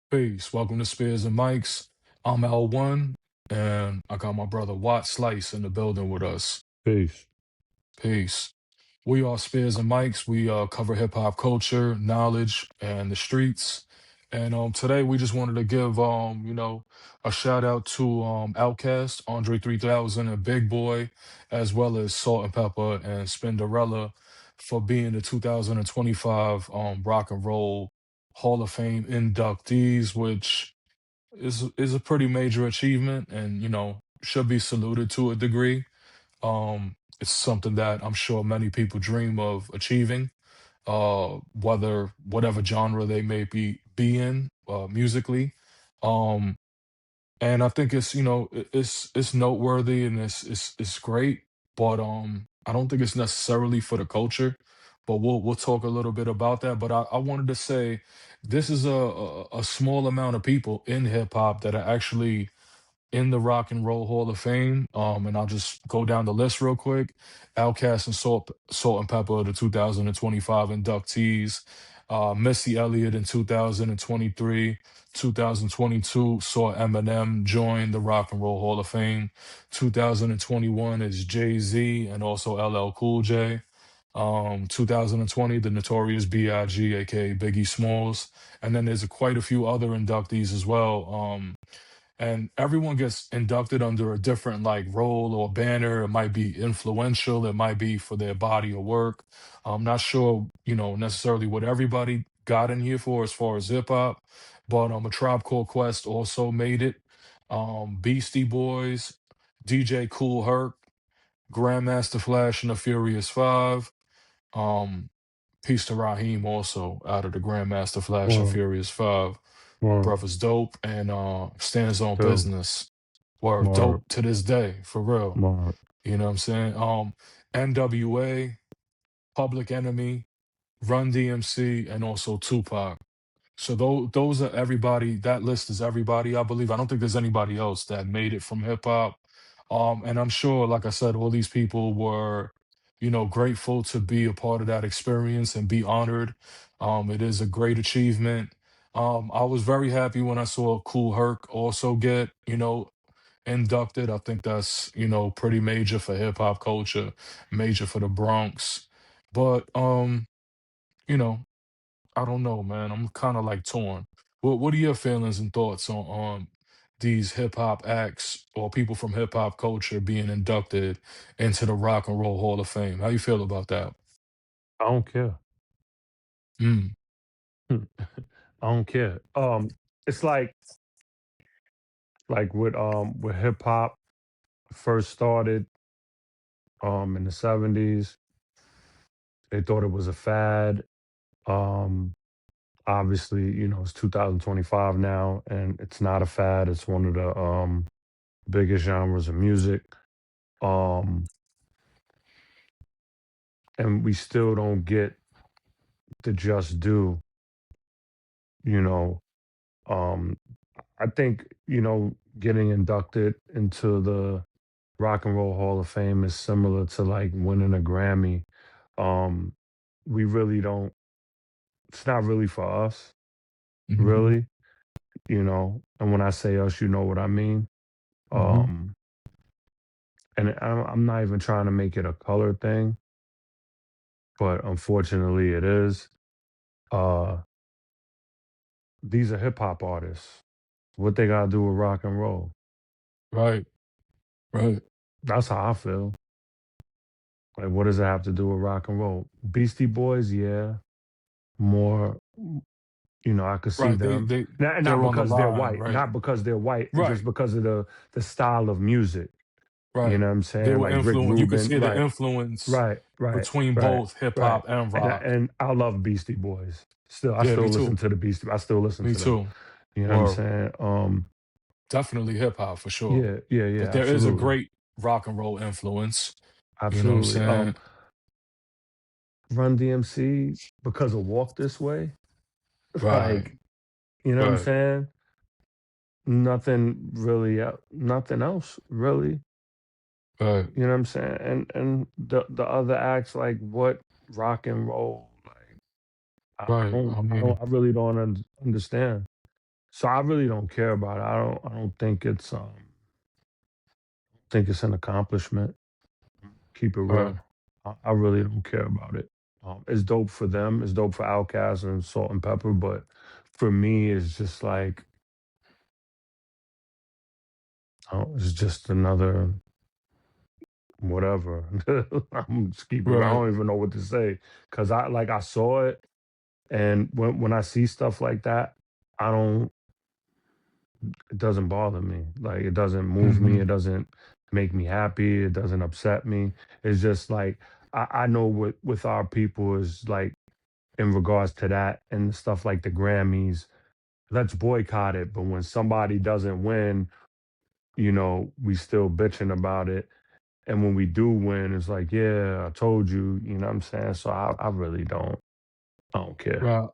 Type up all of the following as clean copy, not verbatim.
Peace. Welcome to Spears and Mics. I'm L1, and I got my brother Watt Slice in the building with us. Peace. Peace. We are Spears and Mics. We cover hip hop culture, knowledge, and the streets. And today we just wanted to give a shout out to Outkast, Andre 3000, and Big Boy, as well as Salt and Pepper and Spinderella for being the 2025 Rock and Roll Hall of Fame inductees, which is a pretty major achievement and should be saluted to a degree. It's something that I'm sure many people dream of achieving, whether whatever genre they may be in musically. Um, and I think it's noteworthy and it's great, but I don't think it's necessarily for the culture. But we'll talk a little bit about that. But I wanted to say this is a small amount of people in hip hop that are actually in the Rock and Roll Hall of Fame. And I'll just go down the list real quick. Outkast and Salt and Pepper, the 2025 inductees. Missy Elliott in 2023. 2022 saw Eminem join the Rock and Roll Hall of Fame. 2021 is Jay-Z and also LL Cool J. 2020, the Notorious B.I.G., aka Biggie Smalls. And then there's quite a few other inductees as well. And everyone gets inducted under a different like role or banner. It might be influential, it might be for their body of work. I'm not sure, necessarily what everybody got in here for as far as hip hop, but a Tribe Called Quest also made it. Beastie Boys, DJ Cool Herc, Grandmaster Flash and the Furious Five. Um, Peace to Raheem also out of the Grandmaster Flash and Word. Furious Five. Word. Brother's dope and stands on Two. business. Word Word. dope to this day, for real. Word. You know what I'm saying? NWA, Public Enemy, Run DMC, and also Tupac. So those are everybody. That list is everybody, I believe. I don't think there's anybody else that made it from hip hop. And I'm sure, like I said, all these people were, grateful to be a part of that experience and be honored. It is a great achievement. I was very happy when I saw Cool Herc also get, inducted. I think that's, pretty major for hip hop culture, major for the Bronx. But you know, I don't know, man. I'm kind of like torn. What are your feelings and thoughts on these hip hop acts or people from hip hop culture being inducted into the Rock and Roll Hall of Fame? How you feel about that? I don't care. Mm, Hmm. I don't care. It's like with hip hop first started in the 70s. They thought it was a fad. Um, Obviously, it's 2025 now, and it's not a fad. It's one of the biggest genres of music. Um, and we still don't get the just due, you know. Um, I think, getting inducted into the Rock and Roll Hall of Fame is similar to like winning a Grammy. Um, we really don't, it's not really for us, hmm really, And when I say us, you know what I mean. hmm Um, and I'm not even trying to make it a color thing, but unfortunately it is. Uh, these are hip hop artists. What they got to do with rock and roll? Right, right, That's how I feel. Like, what does it have to do with rock and roll? Beastie Boys, yeah, more. I could see right. They them, they not, they're on the because they're line, white, right, not because they're white, just right, because of the style of music. You right. know what I'm They saying? were Like Rick influence. You could Rubin, see the right, influence right, right, between right, both hip right. hop and And rock. I love Beastie Boys. I Yeah, me still listen too. to the Beastie. I still listen Me to them. too. You know what I'm Or saying? definitely hip hop for sure. Yeah, yeah, But yeah, there is a absolutely, great rock and roll influence. You know what I'm absolutely. saying? Run DMC because of Walk This Way. Right, Like, you know what I'm right, saying? Nothing really, nothing else really. right, You know what I'm saying? And the other acts, like what rock and roll, like I right. don't I I don't mean, I really don't understand. So I really don't care about it. I don't think it's an accomplishment. Keep it Right, real. I really don't care about it. It's dope for them. It's dope for Outkast and Salt and Pepper, but for me, it's just like, oh, it's just another whatever. I'm just keep it. I right. don't even know what to say because I saw it, and when I see stuff like that, I don't. It doesn't bother me. Like it doesn't move me. Hmm. It doesn't make me happy. It doesn't upset me. It's just like I know what with our people is like in regards to that and stuff like the Grammys. Let's boycott it. But when somebody doesn't win, we still bitching about it. And when we do win, it's like, yeah, I told you, you know what I'm saying? So I really I don't care. Right.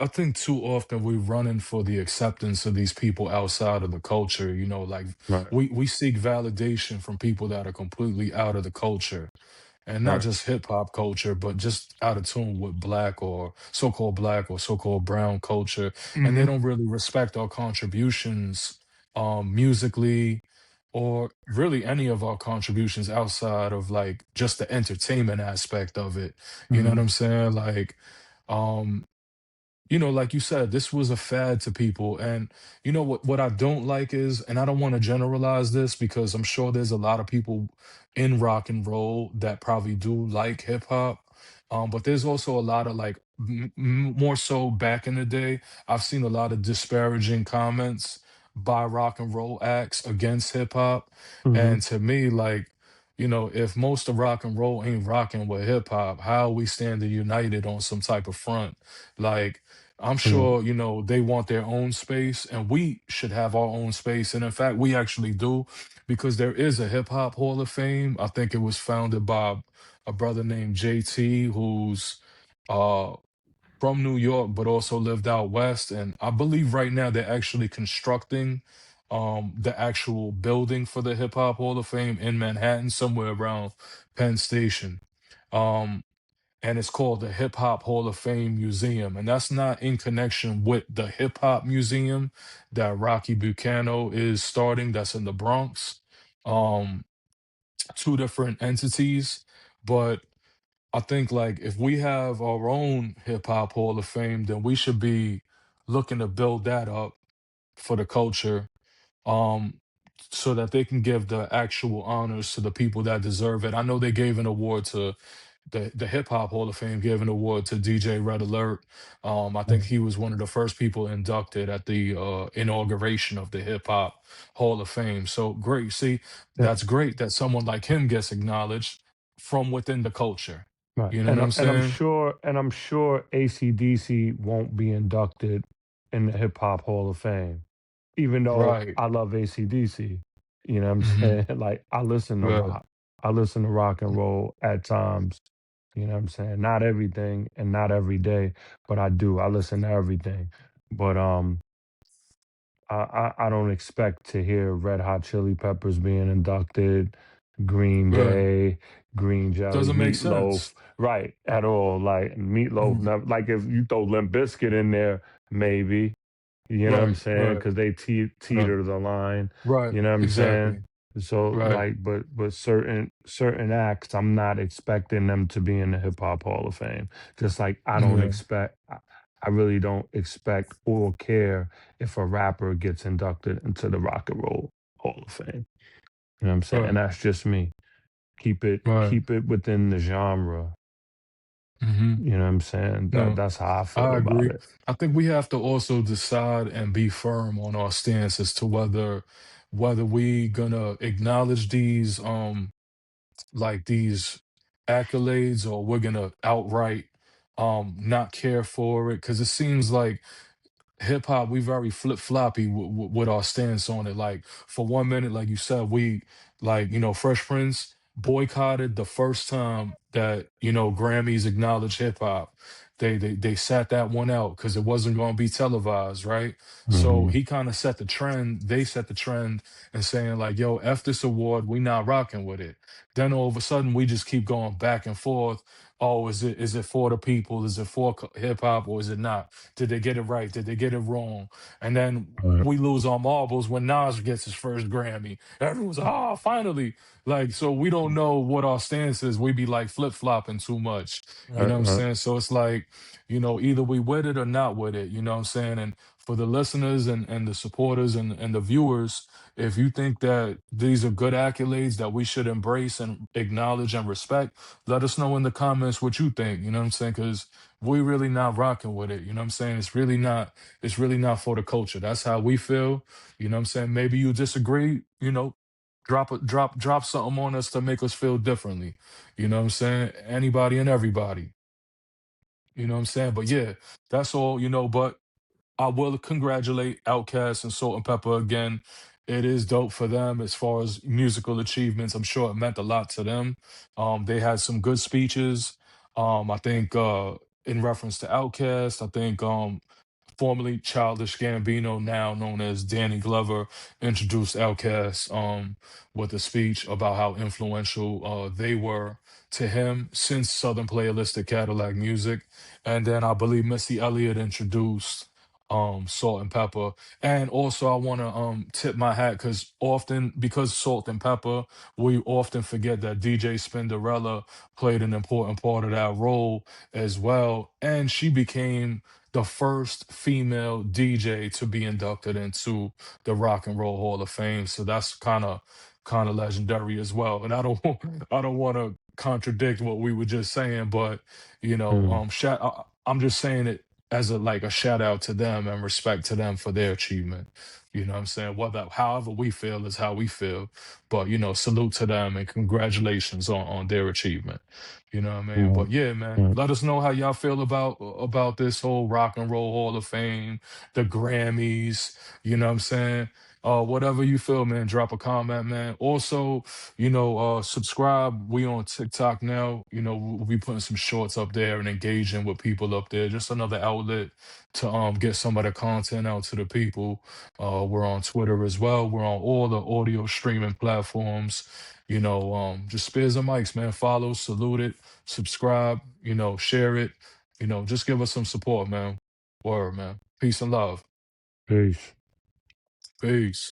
I think too often we're running for the acceptance of these people outside of the culture. Like Right, we seek validation from people that are completely out of the culture. And not right. just hip hop culture, but just out of tune with black or so-called brown culture. And they Hmm. don't really respect our contributions musically or really any of our contributions outside of like just the entertainment aspect of it. You know what Hmm. I'm saying? Um like you said, this was a fad to people. And what I don't like is, and I don't want to generalize this because I'm sure there's a lot of people in rock and roll that probably do like hip hop. But there's also a lot of like more so back in the day, I've seen a lot of disparaging comments by rock and roll acts against hip hop. Hmm. And to me, like, if most of rock and roll ain't rocking with hip hop, how are we standing united on some type of front? Like, I'm Hmm. sure, they want their own space and we should have our own space. And in fact, we actually do because there is a hip hop hall of fame. I think it was founded by a brother named JT who's uh from New York, but also lived out west. And I believe right now they're actually constructing the actual building for the hip hop hall of fame in Manhattan, somewhere around Penn Station. Um, and it's called the Hip Hop Hall of Fame Museum. And that's not in connection with the Hip Hop Museum that Rocky Bucano is starting, that's in the Bronx. Um, two different entities. But I think like if we have our own Hip Hop Hall of Fame, then we should be looking to build that up for the culture. Um, so that they can give the actual honors to the people that deserve it. I know they gave an award to the Hip Hop Hall of Fame gave an award to DJ Red Alert. I think Right. he was one of the first people inducted at the inauguration of the Hip Hop Hall of Fame. So great. See, Yeah. that's great that someone like him gets acknowledged from within the culture. Right. You know what And I'm saying? I'm sure AC/DC won't be inducted in the Hip Hop Hall of Fame, even though Right. I love AC/DC. You know what I'm Hmm. saying? Like I listen to Right. rock. I listen to rock and roll at times. You know what I'm saying? Not everything and not every day, but I do. I listen to everything. But I don't expect to hear Red Hot Chili Peppers being inducted, Green Right. Day, Green Jelly, Doesn't make Meatloaf, sense. right, at all. Like Meatloaf, Mhm. like if you throw Limp Bizkit in there, maybe, you know what I'm Right. saying? Right. Because they Right. teeter the line, Right. you know what I'm saying? Exactly. So Right. like, but certain acts, I'm not expecting them to be in the Hip Hop Hall of Fame. Just like Yeah. I really don't expect or care if a rapper gets inducted into the Rock and Roll Hall of Fame. You know what I'm saying? And Right. that's just me. Right. Keep it within the genre. Hmm. You know what I'm saying? No, That's how I feel I about agree. it. I think we have to also decide and be firm on our stance as to whether we gonna acknowledge these like these accolades or we're gonna outright not care for it because it seems like hip hop, we very flip floppy with our stance on it. Like for 1 minute, like you said, we like Fresh Prince boycotted the first time that Grammys acknowledged hip hop. They sat that one out because it wasn't going to be televised, right? So Hmm. he kind of set the trend. They set the trend and saying like, "Yo, f this award, we not rocking with it." Then all of a sudden, we just keep going back and forth oh, is it for the people? Is it for hip hop or is it not? Did they get it right? Did they get it wrong? And then Right. we lose our marbles when Nas gets his first Grammy. Everyone's finally. Like, so we don't know what our stance is. We be like flip flopping too much. You know Right. what I'm Right. saying? So it's like, either we with it or not with it. You know what I'm saying? And for the listeners and the supporters and the viewers, if you think that these are good accolades that we should embrace and acknowledge and respect, let us know in the comments what you think. You know what I'm saying? Because we really not rocking with it. You know what I'm saying? It's really not for the culture. That's how we feel. You know what I'm saying? Maybe you disagree, drop something on us to make us feel differently. You know what I'm saying? Anybody and everybody. You know what I'm saying? But yeah, that's all, but I will congratulate Outkast and Salt and Pepper again. It is dope for them as far as musical achievements. I'm sure it meant a lot to them. They had some good speeches. I think in reference to Outkast, I think formerly Childish Gambino, now known as Danny Glover, introduced Outkast with a speech about how influential they were to him since Southern Playalistic Cadillac Music. And then I believe Missy Elliott introduced Salt and Pepper. And also I want to tip my hat because Salt and Pepper, we often forget that DJ Spinderella played an important part of that role as well. And she became the first female DJ to be inducted into the Rock and Roll Hall of Fame. So that's kind of legendary as well. And I don't I don't want to contradict what we were just saying, but Mm. I'm just saying it as a shout out to them and respect to them for their achievement. You know what I'm saying? Whether however we feel is how we feel. But salute to them and congratulations on their achievement. You know what I mean? Right. But yeah, man, Right. let us know how y'all feel about this whole Rock and Roll Hall of Fame, the Grammys. You know what I'm saying? Whatever you feel, man, drop a comment, man. Also, subscribe. We on TikTok now. We'll be putting some shorts up there and engaging with people up there. Just another outlet to get some of the content out to the people. We're on Twitter as well. We're on all the audio streaming platforms. Just Spears and Mics, man. Follow, salute it, subscribe, share it. Just give us some support, man. Word, man. Peace and love. Peace. Peace.